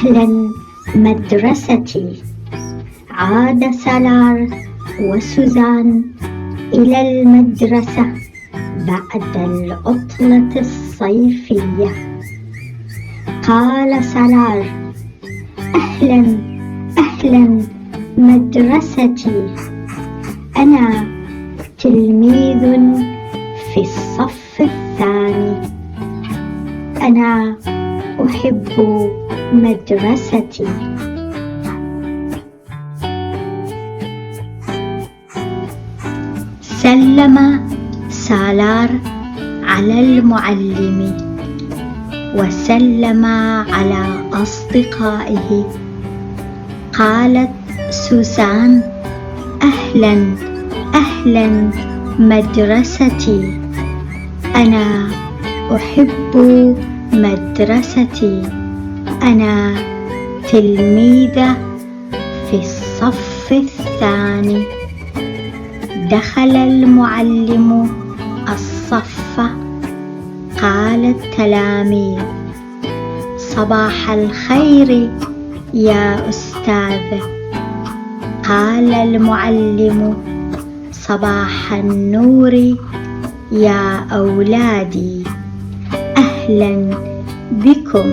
أهلا مدرستي. عاد سالار وسوزان إلى المدرسة بعد العطلة الصيفية. قال سالار: أهلا أهلا مدرستي، أنا تلميذ في الصف الثاني، أنا أحب مدرستي. سلم سالار على المعلم وسلم على أصدقائه. قالت سوزان: أهلا أهلا مدرستي، أنا أحب مدرستي، أنا تلميذة في الصف الثاني. دخل المعلم الصف. قال التلاميذ: صباح الخير يا أستاذ. قال المعلم: صباح النور يا أولادي، أهلا بكم.